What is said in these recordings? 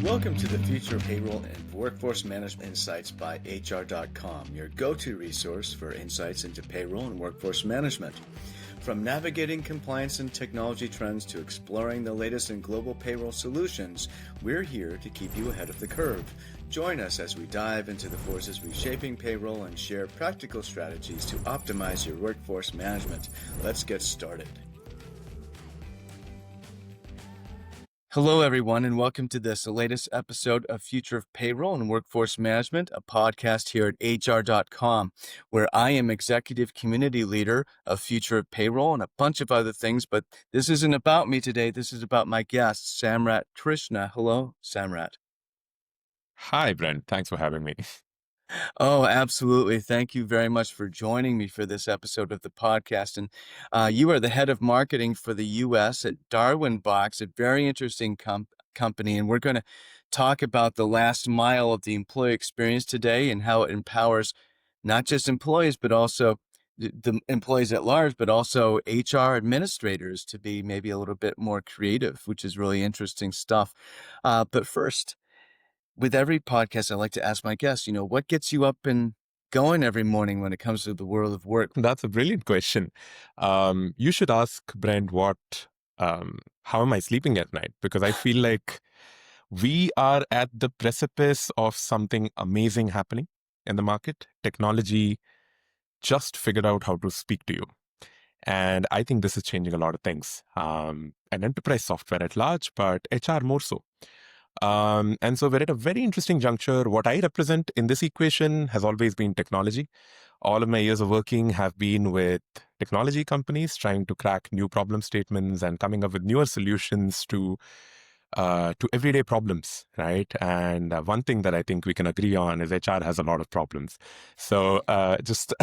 Welcome to the Future of Payroll and Workforce Management Insights by HR.com, your go-to resource for insights into payroll and workforce management. From navigating compliance and technology trends to exploring the latest in global payroll solutions, we're here to keep you ahead of the curve. Join us as we dive into the forces reshaping payroll and share practical strategies to optimize your workforce management. Let's get started. Hello, everyone, and welcome to this latest episode of Future of Payroll and Workforce Management, a podcast here at HR.com, where I am Executive Community Leader of Future of Payroll and a bunch of other things. But this isn't about me today. This is about my guest, Samrat Krishna. Hello, Samrat. Hi, Brent. Thanks for having me. Oh, absolutely. Thank you very much for joining me for this episode of the podcast. And you are the head of marketing for the U.S. at Darwinbox, a very interesting company. And we're going to talk about the last mile of the employee experience today and how it empowers not just employees, but also the employees at large, but also HR administrators to be maybe a little bit more creative, which is really interesting stuff. But first, with every podcast, I like to ask my guests, what gets you up and going every morning when it comes to the world of work? That's a brilliant question. You should ask Brent how am I sleeping at night? Because I feel like we are at the precipice of something amazing happening in the market. Technology just figured out how to speak to you. And I think this is changing a lot of things. And enterprise software at large, but HR more so. And so we're at a very interesting juncture. What I represent in this equation has always been technology. All of my years of working have been with technology companies trying to crack new problem statements and coming up with newer solutions to everyday problems, right? And one thing that I think we can agree on is HR has a lot of problems. So just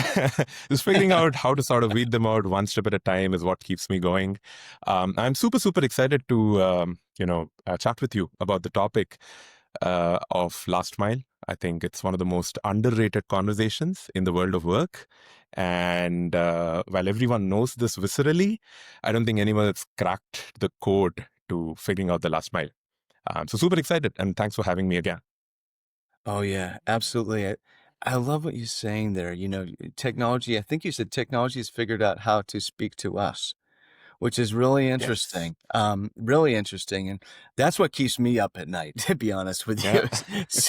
just figuring out how to sort of weed them out one step at a time is what keeps me going. I'm super excited to chat with you about the topic of last mile. I think it's one of the most underrated conversations in the world of work. And while everyone knows this viscerally, I don't think anyone has cracked the code to figuring out the last mile. So super excited, and thanks for having me again. Oh, yeah, absolutely. I love what you're saying there. Technology, I think you said technology has figured out how to speak to us, which is really Yes. interesting. Really interesting. And that's what keeps me up at night, to be honest with Yeah.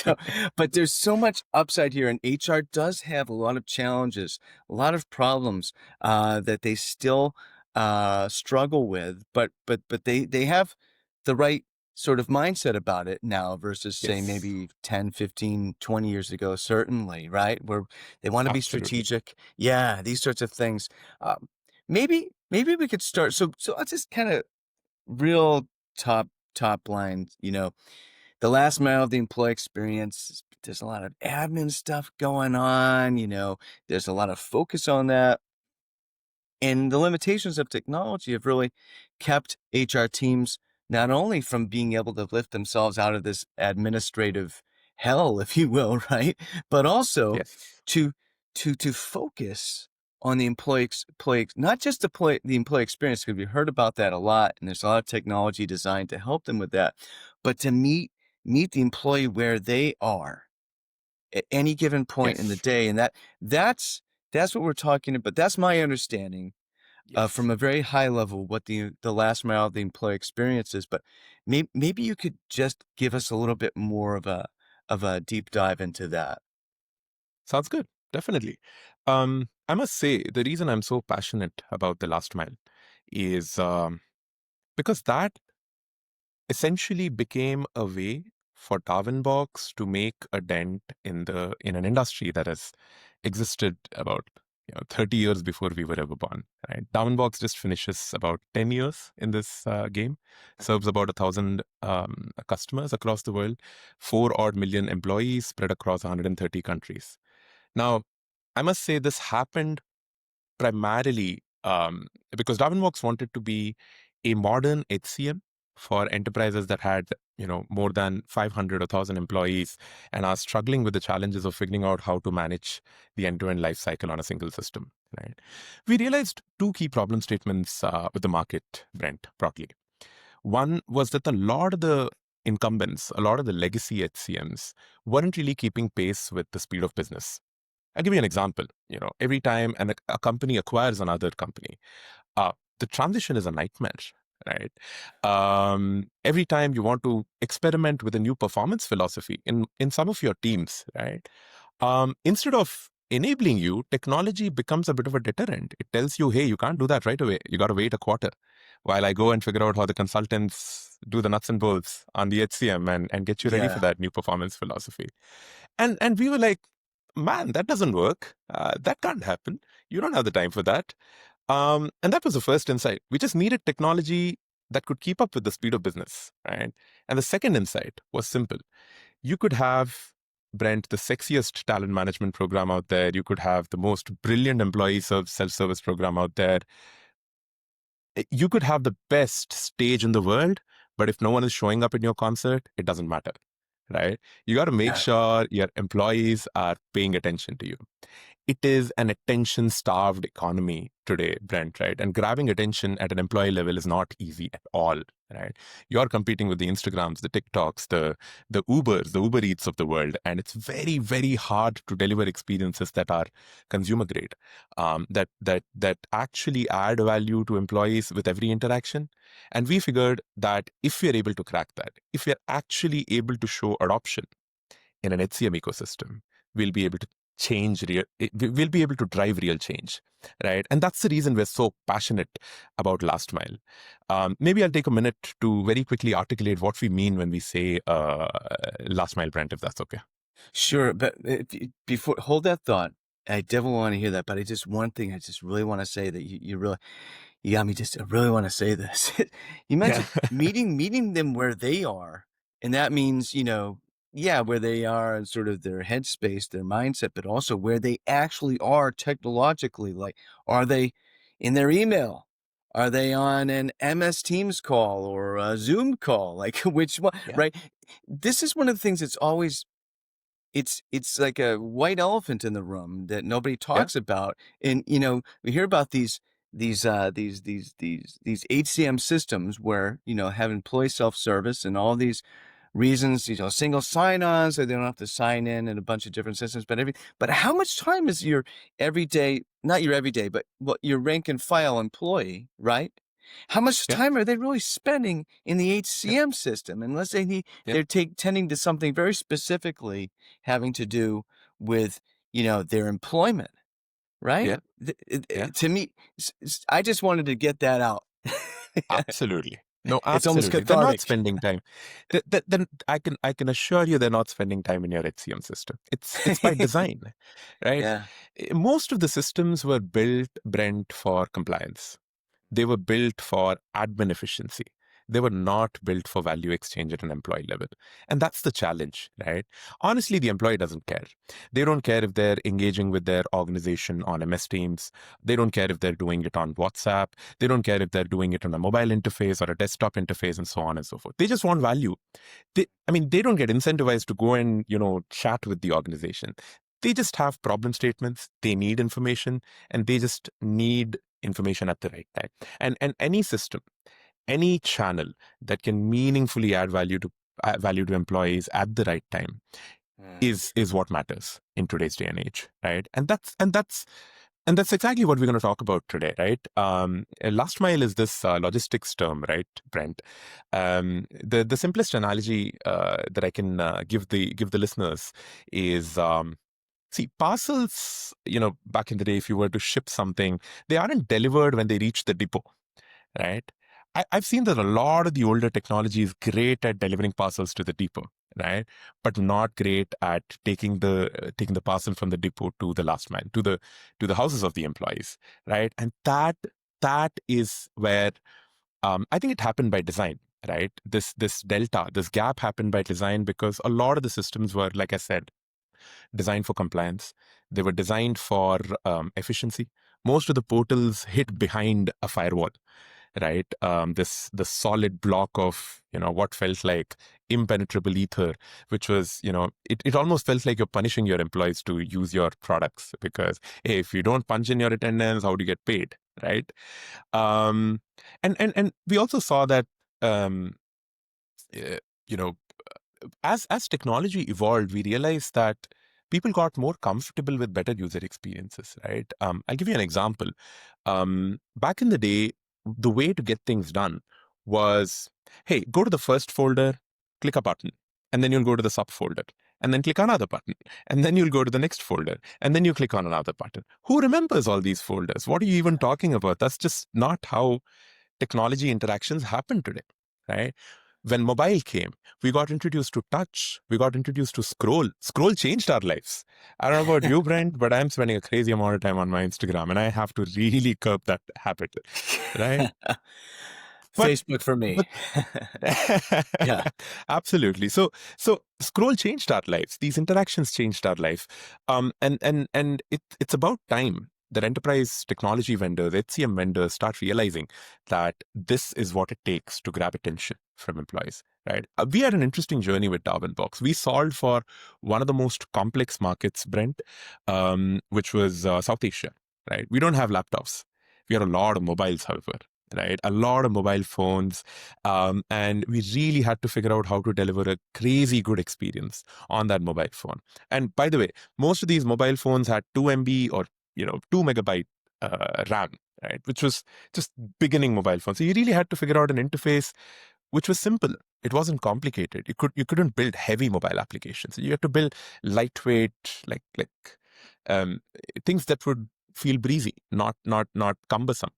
you. But there's so much upside here, and HR does have a lot of challenges, a lot of problems that they still struggle with, but they have the right sort of mindset about it now versus say Yes. maybe 10, 15, 20 years ago, certainly, right? Where they want to be Absolutely. strategic. Yeah, these sorts of things. Maybe we could start. So let's just kind of real top line. The last mile of the employee experience. There's a lot of admin stuff going on. There's a lot of focus on that, and the limitations of technology have really kept HR teams not only from being able to lift themselves out of this administrative hell, if you will, right, but also Yes. to focus on the not just the employee experience, because we heard about that a lot, and there's a lot of technology designed to help them with that, but to meet the employee where they are at any given point in the Yes. day, and that's what we're talking about. That's my understanding from Yes. a very high level what the last mile of the employee experience is. But maybe you could just give us a little bit more of a deep dive into that. Sounds good. Definitely. I must say the reason I'm so passionate about the last mile is because that essentially became a way for Darwinbox to make a dent in an industry that has existed about 30 years before we were ever born. Right? Darwinbox just finishes about 10 years in this game, serves about 1,000 customers across the world, 4 odd million employees spread across 130 countries. Now, I must say this happened primarily because Darwinbox wanted to be a modern HCM for enterprises that had more than 500 or 1,000 employees and are struggling with the challenges of figuring out how to manage the end-to-end life cycle on a single system. Right? We realized two key problem statements with the market, Brent, broadly. One was that a lot of the incumbents, a lot of the legacy HCMs weren't really keeping pace with the speed of business. I'll give you an example. Every time a company acquires another company, uh, the transition is a nightmare, right? Every time you want to experiment with a new performance philosophy in some of your teams, right? Instead of enabling you, technology becomes a bit of a deterrent. It tells you, hey, you can't do that right away. You got to wait a quarter while I go and figure out how the consultants do the nuts and bolts on the HCM and get you ready for Yeah. that new performance philosophy. And we were like, man, that doesn't work. That can't happen. You don't have the time for that. And that was the first insight. We just needed technology that could keep up with the speed of business, right? And the second insight was simple. You could have, Brent, the sexiest talent management program out there. You could have the most brilliant employee self-service program out there. You could have the best stage in the world, but if no one is showing up in your concert, it doesn't matter, right? You got to make Yeah. sure your employees are paying attention to you. It is an attention-starved economy today, Brent, right? And grabbing attention at an employee level is not easy at all, right? You're competing with the Instagrams, the TikToks, the Ubers, the Uber Eats of the world, and it's very, very hard to deliver experiences that are consumer grade, that actually add value to employees with every interaction. And we figured that if we're able to crack that, if we're actually able to show adoption in an HCM ecosystem, we'll be able to we'll be able to drive real change, right? And that's the reason we're so passionate about last mile. Maybe I'll take a minute to very quickly articulate what we mean when we say last mile, Brent, if that's okay. Sure, but before hold that thought, I definitely want to hear that. But one thing I just really want to say that you really you got me. I really want to say this. You Yeah. mentioned meeting them where they are, and that means yeah, where they are and sort of their headspace, their mindset, but also where they actually are technologically. Like, are they in their email? Are they on an MS Teams call or a Zoom call? Like, which one? Yeah. Right. This is one of the things that's always it's like a white elephant in the room that nobody Yeah. talks about. And we hear about these HCM systems where have employee self-service and all these reasons, single sign-on, so they don't have to sign in a bunch of different systems. But how much time is your everyday, not your everyday, but what your rank and file employee, right? How much Yeah. time are they really spending in the Yeah. HCM system? Unless Yeah. they're tending to something very specifically having to do with, their employment, right? Yeah. Yeah. To me, I just wanted to get that out. Absolutely. No, It's almost absolutely. They're not cathartic. spending time. Then I can assure you they're not spending time in your HCM system. It's by design, right? Yeah. Most of the systems were built, Brent, for compliance. They were built for admin efficiency. They were not built for value exchange at an employee level. And that's the challenge, right? Honestly, the employee doesn't care. They don't care if they're engaging with their organization on MS Teams. They don't care if they're doing it on WhatsApp. They don't care if they're doing it on a mobile interface or a desktop interface and so on and so forth. They just want value. They don't get incentivized to go and, chat with the organization. They just have problem statements. They need information, and they just need information at the right time. And any system, any channel that can meaningfully add value to employees at the right time Mm. is what matters in today's day and age, right? And that's exactly what we're going to talk about today, right? Last mile is this logistics term, right, Brent? The simplest analogy that I can give the listeners is, see, parcels. Back in the day, if you were to ship something, they aren't delivered when they reach the depot, right? I've seen that a lot of the older technology is great at delivering parcels to the depot, right? But not great at taking the parcel from the depot to the last mile, to the houses of the employees, right? And that is where I think it happened by design, right? This delta, this gap happened by design because a lot of the systems were, like I said, designed for compliance. They were designed for efficiency. Most of the portals hid behind a firewall, right? The solid block of what felt like impenetrable ether, which was it almost felt like you're punishing your employees to use your products because, hey, if you don't punch in your attendance, how do you get paid, right? Um, and we also saw that. Um, you know, as technology evolved, we realized that people got more comfortable with better user experiences, right? I'll give you an example. Back in the day, the way to get things done was, hey, go to the first folder, click a button, and then you'll go to the subfolder, and then click another button, and then you'll go to the next folder, and then you click on another button. Who remembers all these folders? What are you even talking about? That's just not how technology interactions happen today, right? When mobile came, we got introduced to touch, we got introduced to scroll. Scroll changed our lives. I don't know about you, Brent, but I'm spending a crazy amount of time on my Instagram, and I have to really curb that habit, right? But Facebook for me. but Yeah. absolutely. So scroll changed our lives. These interactions changed our life. It's about time that enterprise technology vendors, HCM vendors, start realizing that this is what it takes to grab attention from employees. Right? We had an interesting journey with Darwinbox. We solved for one of the most complex markets, Brent, which was South Asia. Right? We don't have laptops. We had a lot of mobiles, however, right? A lot of mobile phones. And we really had to figure out how to deliver a crazy good experience on that mobile phone. And by the way, most of these mobile phones had 2 MB or 2 megabyte RAM, right? Which was just beginning mobile phones. So you really had to figure out an interface which was simple. It wasn't complicated. You couldn't build heavy mobile applications. You had to build lightweight, like um, things that would feel breezy, not cumbersome,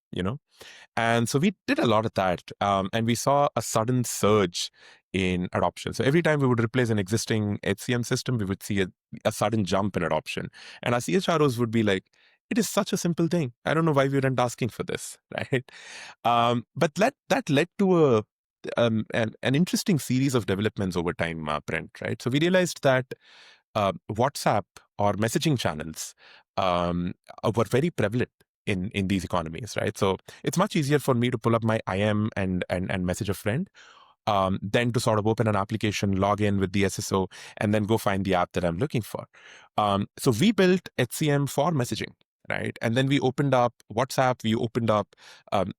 and so we did a lot of that. And we saw a sudden surge in adoption. So every time we would replace an existing HCM system, we would see a sudden jump in adoption. And our CHROs would be like, it is such a simple thing. I don't know why we weren't asking for this, right? But that led to an interesting series of developments over time, Brent, right? So we realized that WhatsApp or messaging channels were very prevalent in these economies, right? So it's much easier for me to pull up my IM and message a friend than to sort of open an application, log in with the SSO, and then go find the app that I'm looking for. So we built HCM for messaging. Right. And then we opened up WhatsApp, we opened up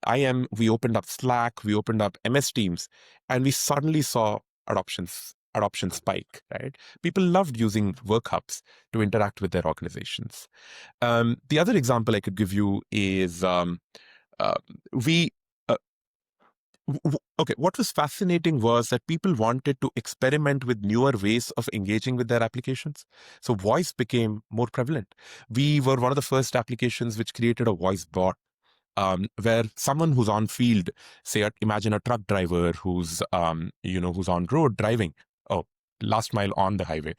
IM, we opened up Slack, we opened up MS Teams, and we suddenly saw adoption spike, right? People loved using work hubs to interact with their organizations. The other example I could give you is uh, we. Uh, okay, what was fascinating was that people wanted to experiment with newer ways of engaging with their applications. So voice became more prevalent. We were one of the first applications which created a voice bot where someone who's on field, say, imagine a truck driver who's on road driving. Oh, last mile on the highway.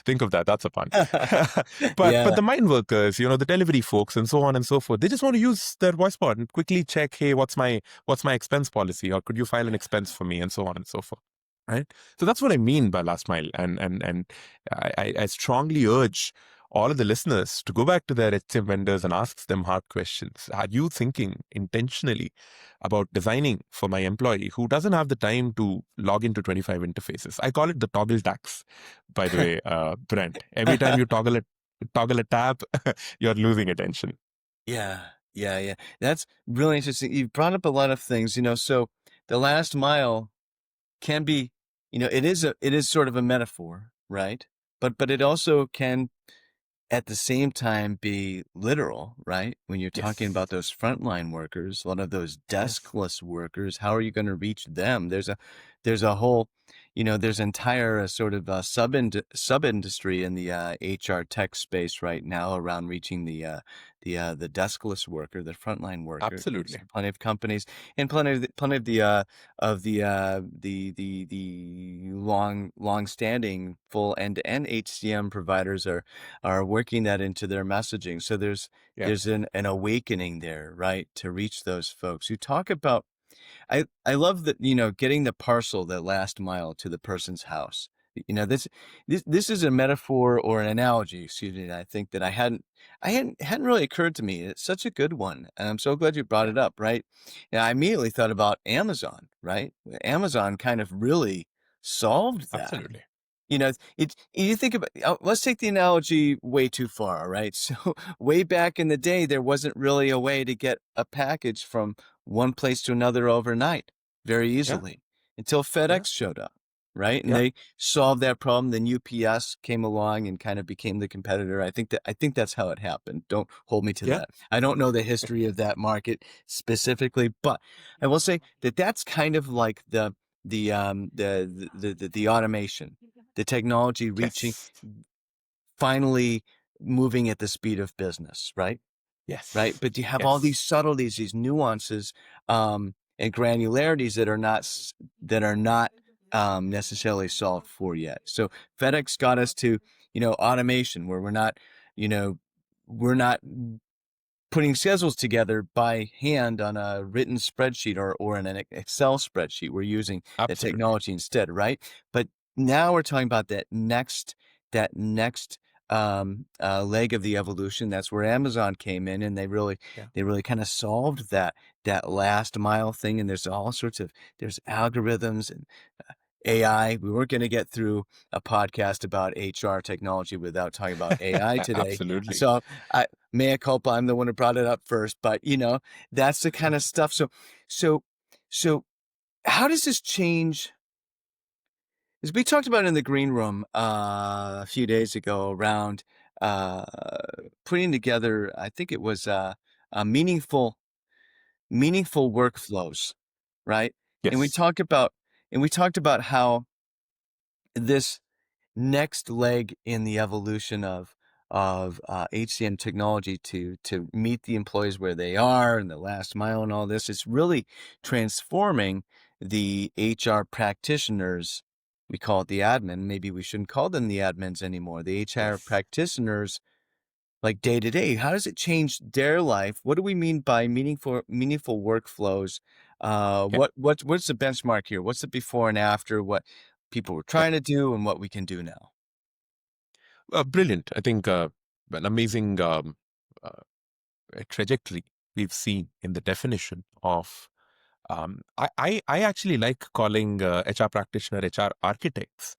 Think of that. That's a pun. but Yeah. the mine workers, the delivery folks, and so on and so forth, they just want to use their voice bot and quickly check, hey, what's my expense policy, or could you file an expense for me, and so on and so forth. Right. So that's what I mean by last mile, and I strongly urge all of the listeners to go back to their HCM vendors and ask them hard questions. Are you thinking intentionally about designing for my employee who doesn't have the time to log into 25 interfaces? I call it the toggle tax, by the way, Brent. Every time you toggle a tab, you're losing attention. Yeah, yeah, yeah. That's really interesting. You brought up a lot of things, so the last mile can be, it is sort of a metaphor, right? But it also can at the same time be literal, right? When you're talking Yes. about those frontline workers, a lot of those Yes. deskless workers, how are you going to reach them? There's a whole, there's entire sort of sub industry in the HR tech space right now around reaching the deskless worker, the frontline worker. There's Absolutely. plenty of companies and plenty of the long standing full end to end HCM providers are working that into their messaging. So there's Yeah. there's an awakening there, right, to reach those folks. You talk about I love that, getting the parcel, that last mile to the person's house. This is a metaphor or an analogy, excuse me, that I think that I hadn't really occurred to me. It's such a good one, and I'm so glad you brought Yeah. it up, right? And I immediately thought about Amazon, right? Amazon kind of really solved that. Absolutely. You think about, let's take the analogy way too far, right? So way back in the day, there wasn't really a way to get a package from one place to another overnight very Yeah. easily until Yeah. FedEx showed up. right? And Yeah. they solved that problem. Then UPS came along and kind of became the competitor. I think that's how it happened. Don't hold me to Yeah. that. I don't know the history of that market specifically, but I will say that that's kind of like the automation, the technology reaching, Yes. finally moving at the speed of business, right? Right? Yes. But you have all Yes. these subtleties, these nuances, and granularities that are not necessarily solved for yet. So FedEx got us to, automation where you know, we're not putting schedules together by hand on a written spreadsheet or in an Excel spreadsheet. We're using the Absolutely. technology instead, right? But now we're talking about that next leg of the evolution. That's where Amazon came in, and Yeah. they really kind of solved that last mile thing. And there's algorithms and AI. We weren't going to get through a podcast about HR technology without talking about AI today. Absolutely. So I mea culpa, I'm the one who brought it up first, but that's the kind of stuff. So, so how does this change? As we talked about in the green room a few days ago around uh, putting together, I think it was a meaningful workflows, right? And we Yes. talked about how this next leg in the evolution of HCM technology to meet the employees where they are and the last mile and all this. It's really transforming the HR practitioners. We call it the admin. Maybe we shouldn't call them the admins anymore. The HR Yes. practitioners, like day to day. How does it change their life? What do we mean by meaningful workflows? Yeah. What's the benchmark here? What's the before and after? What people were Yeah. trying to do and what we can do now? Brilliant. I think an amazing uh, trajectory we've seen in the definition of. I actually like calling HR practitioner HR architects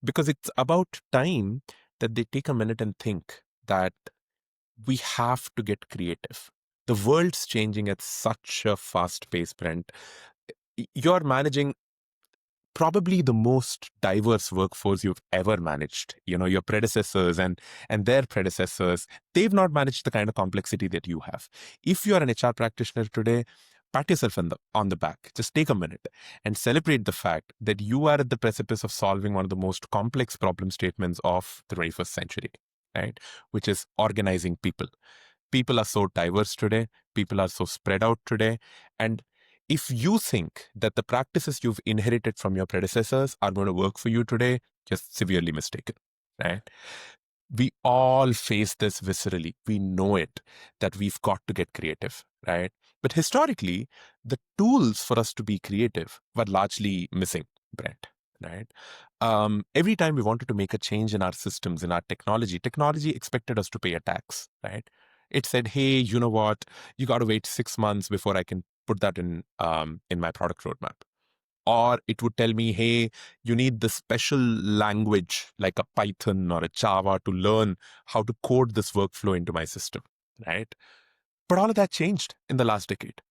because it's about time that they take a minute and think that we have to get creative. The world's changing at such a fast pace, Brent. You're managing probably the most diverse workforce you've ever managed. Your predecessors and their predecessors, they've not managed the kind of complexity that you have. If you're an HR practitioner today, pat yourself on the back. Just take a minute and celebrate the fact that you are at the precipice of solving one of the most complex problem statements of the 21st century, right? Which is organizing people. People are so diverse today. People are so spread out today. And if you think that the practices you've inherited from your predecessors are going to work for you today, you're severely mistaken, right? We all face this viscerally. We know it, that we've got to get creative, right? But historically, the tools for us to be creative were largely missing, Brent, right? Every time we wanted to make a change in our systems, in our technology expected us to pay a tax, right? It said, hey, you know what? You got to wait 6 months before I can put that in my product roadmap. Or it would tell me, hey, you need the special language like a Python or a Java to learn how to code this workflow into my system, right? But all of that changed in the last decade.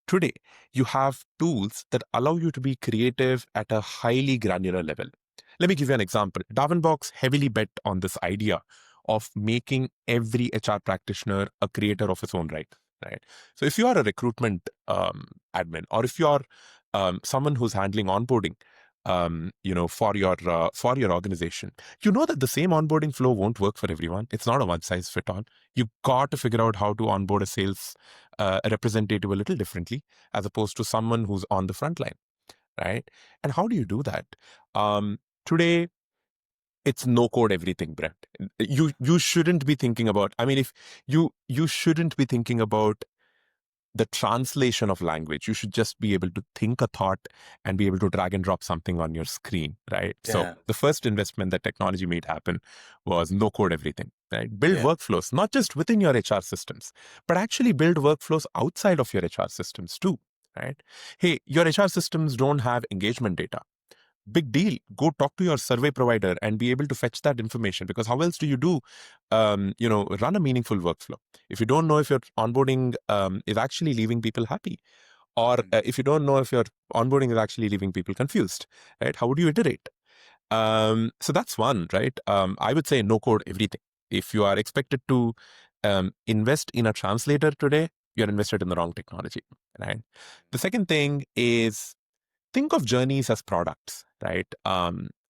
Today, you have tools that allow you to be creative at a highly granular level. Let me give you an example. Darwinbox heavily bet on this idea of making every HR practitioner a creator of his own right? So if you are a recruitment admin, or if you are someone who's handling onboarding, for your organization, you know that the same onboarding flow won't work for everyone. It's not a one size fit all. You've got to figure out how to onboard a sales representative a little differently as opposed to someone who's on the front line, right? And how do you do that? Today, it's no code everything, Brent. You shouldn't be thinking about. I mean, if you shouldn't be thinking about the translation of language. You should just be able to think a thought and be able to drag and drop something on your screen, right? So Yeah, the first investment that technology made happen was no code everything, right? Build yeah. workflows, not just within your HR systems, but actually build workflows outside of your HR systems too, right? Hey, your HR systems don't have engagement data. Big deal. Go talk to your survey provider and be able to fetch that information, because how else do you run a meaningful workflow if you don't know if your onboarding is actually leaving people happy, or Mhm. if you don't know if your onboarding is actually leaving people confused, right? How would you iterate? So that's one, right? I would say no code everything. If you are expected to invest in a translator today, you're invested in the wrong technology, right? The second thing is think of journeys as products, right?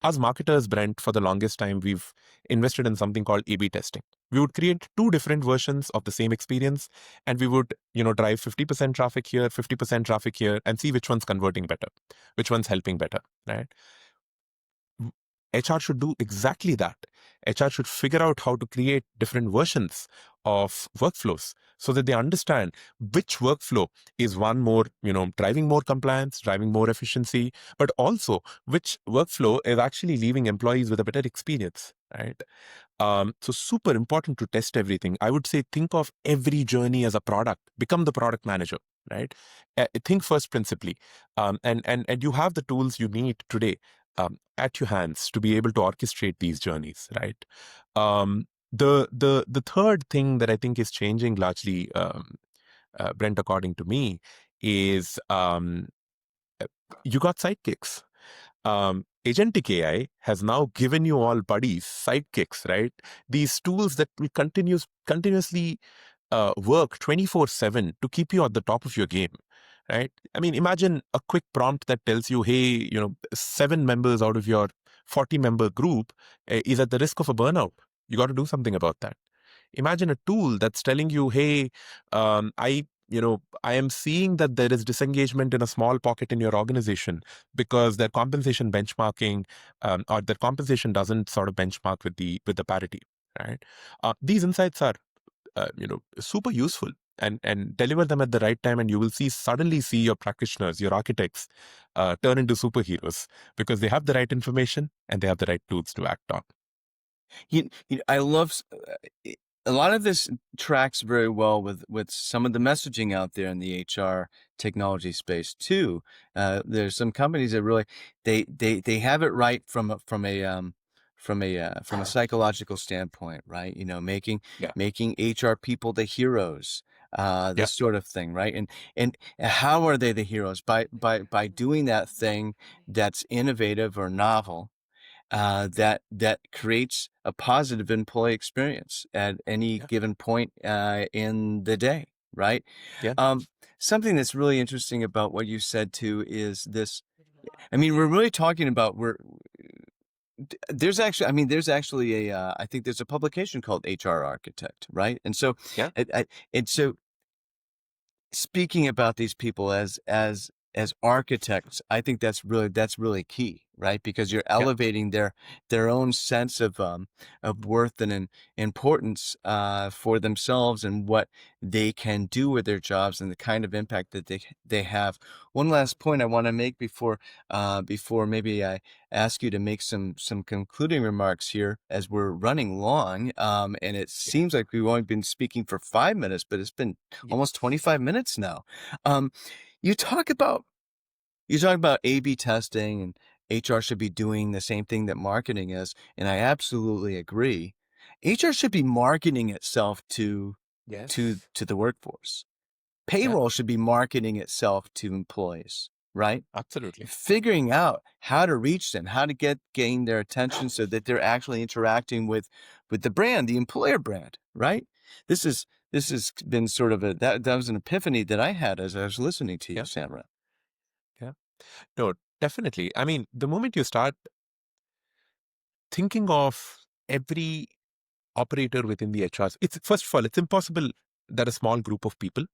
As marketers, Brent, for the longest time, we've invested in something called A/B testing. We would create two different versions of the same experience, and we would, drive 50% traffic here, 50% traffic here, and see which one's converting better, which one's helping better, right? HR should do exactly that. HR should figure out how to create different versions of workflows so that they understand which workflow is one more, driving more compliance, driving more efficiency, but also which workflow is actually leaving employees with a better experience, right? So super important to test everything. I would say think of every journey as a product. Become the product manager, right? Think first principally, and you have the tools you need today at your hands to be able to orchestrate these journeys, right? The third thing that I think is changing largely, Brent, according to me, is you got sidekicks. Agentic AI has now given you all buddies, sidekicks, right? These tools that will continuously work 24/7 to keep you at the top of your game, right? I mean, imagine a quick prompt that tells you, hey, 7 members out of your 40-member group is at the risk of a burnout. You got to do something about that. Imagine a tool that's telling you, hey, I am seeing that there is disengagement in a small pocket in your organization because their compensation benchmarking or their compensation doesn't sort of benchmark with the parity, right? These insights are super useful, and deliver them at the right time, and you will suddenly see your practitioners, your architects turn into superheroes because they have the right information and they have the right tools to act on. I love a lot of this tracks very well with some of the messaging out there in the HR technology space too. There's some companies that really they have it right from a psychological standpoint, right? Yeah. Making HR people the heroes, Yeah. this sort of thing, right? And how are they the heroes? By doing that thing that's innovative or novel, that creates a positive employee experience at any Yeah. given point in the day, right? Yeah. Um, Something that's really interesting about what you said too is this. I mean, we're really talking about there's actually I think there's a publication called HR Architect, right? And so, Yeah. and so speaking about these people as architects, I think that's really key, right? Because you're Yeah. elevating their own sense of worth and importance for themselves and what they can do with their jobs and the kind of impact that they have. One last point I want to make before maybe I ask you to make some concluding remarks here as we're running long, and it Yeah. seems like we've only been speaking for 5 minutes, but it's been Yeah. almost 25 minutes now. Um, you talk about A/B testing, and HR should be doing the same thing that marketing is, and I absolutely agree. HR should be marketing itself Yes. to the workforce. Yeah. Payroll should be marketing itself to employees, right? Absolutely. Figuring out how to reach them, how to gain their attention so that they're actually interacting with the brand, the employer brand, right? This is this has been sort of that was an epiphany that I had as I was listening to you, Yeah. Samrat. Yeah. No, definitely. I mean, the moment you start thinking of every operator within the HRs, it's first of all, it's impossible that a small group of people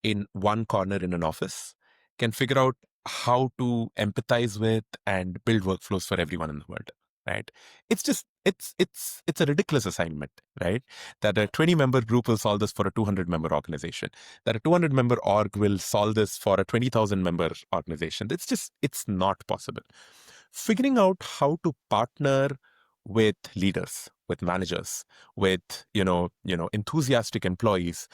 in one corner in an office can figure out how to empathize with and build workflows for everyone in the world, right? It's just it's a ridiculous assignment, right? That a 20-member group will solve this for a 200-member organization, that a 200-member org will solve this for a 20,000-member organization. It's not possible. Figuring out how to partner with leaders, with managers, with enthusiastic employees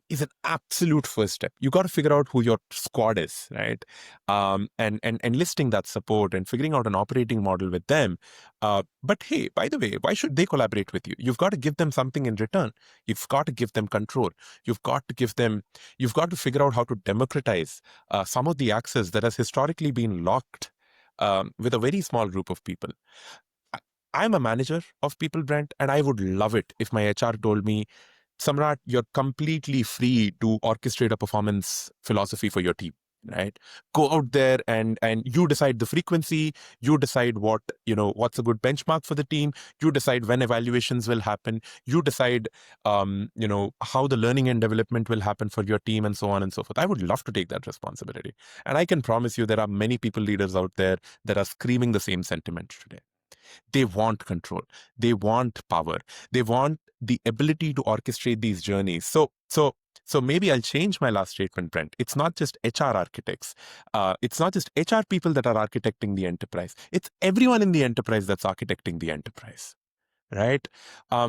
is an absolute first step. You got to figure out who your squad is, right? And enlisting that support and figuring out an operating model with them. But hey, by the way, why should they collaborate with you? You've got to give them something in return. You've got to give them control. You've got to figure out how to democratize some of the access that has historically been locked with a very small group of people. I- I'm a manager of people, Brent, and I would love it if my HR told me, Samrat, you're completely free to orchestrate a performance philosophy for your team, right? Go out there and you decide the frequency, you decide what's a good benchmark for the team, you decide when evaluations will happen, you decide how the learning and development will happen for your team, and so on and so forth. I would love to take that responsibility. And I can promise you there are many people leaders out there that are screaming the same sentiment today. They want control. They want power. They want the ability to orchestrate these journeys. So maybe I'll change my last statement, Brent. It's not just HR architects. It's not just HR people that are architecting the enterprise. It's everyone in the enterprise that's architecting the enterprise, right?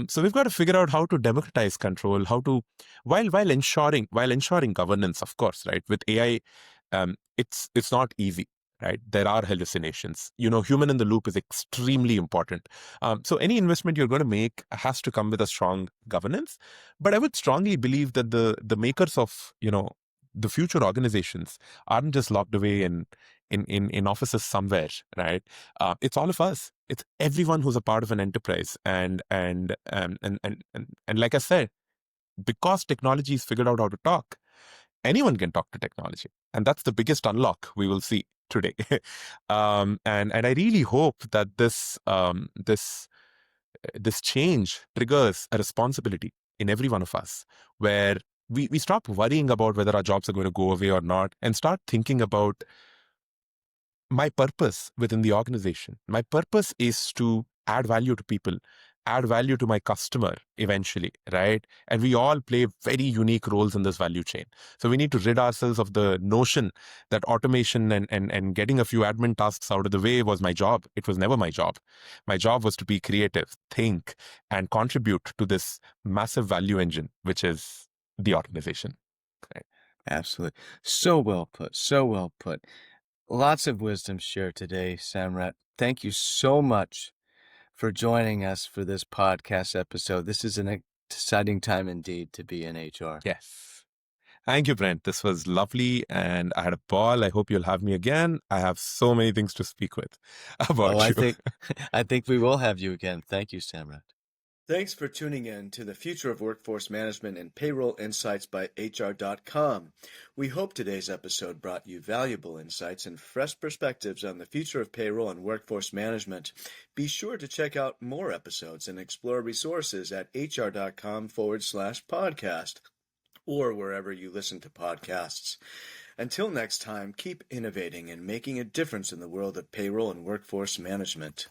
So we've got to figure out how to democratize control, how to while ensuring governance, of course, right? With AI, it's not easy, right? There are hallucinations. Human in the loop is extremely important. So any investment you're going to make has to come with a strong governance. But I would strongly believe that the makers of the future organizations aren't just locked away in offices somewhere, right? It's all of us. It's everyone who's a part of an enterprise, and like I said, because technology's figured out how to talk, anyone can talk to technology, and that's the biggest unlock we will see today. And I really hope that this change triggers a responsibility in every one of us, where we stop worrying about whether our jobs are going to go away or not, and start thinking about my purpose within the organization. My purpose is to add value to people, add value to my customer eventually, right? And we all play very unique roles in this value chain. So we need to rid ourselves of the notion that automation and getting a few admin tasks out of the way was my job. It was never my job. My job was to be creative, think, and contribute to this massive value engine, which is the organization. Right? Absolutely. So well put. So well put. Lots of wisdom shared today, Samrat. Thank you so much for joining us for this podcast episode. This is an exciting time indeed to be in HR. Yes. Thank you, Brent. This was lovely and I had a ball. I hope you'll have me again. I have so many things to speak with Oh, about I you. think I think we will have you again. Thank you, Samrat. Thanks for tuning in to the Future of Workforce Management and Payroll Insights by HR.com. We hope today's episode brought you valuable insights and fresh perspectives on the future of payroll and workforce management. Be sure to check out more episodes and explore resources at hr.com/podcast or wherever you listen to podcasts. Until next time, keep innovating and making a difference in the world of payroll and workforce management.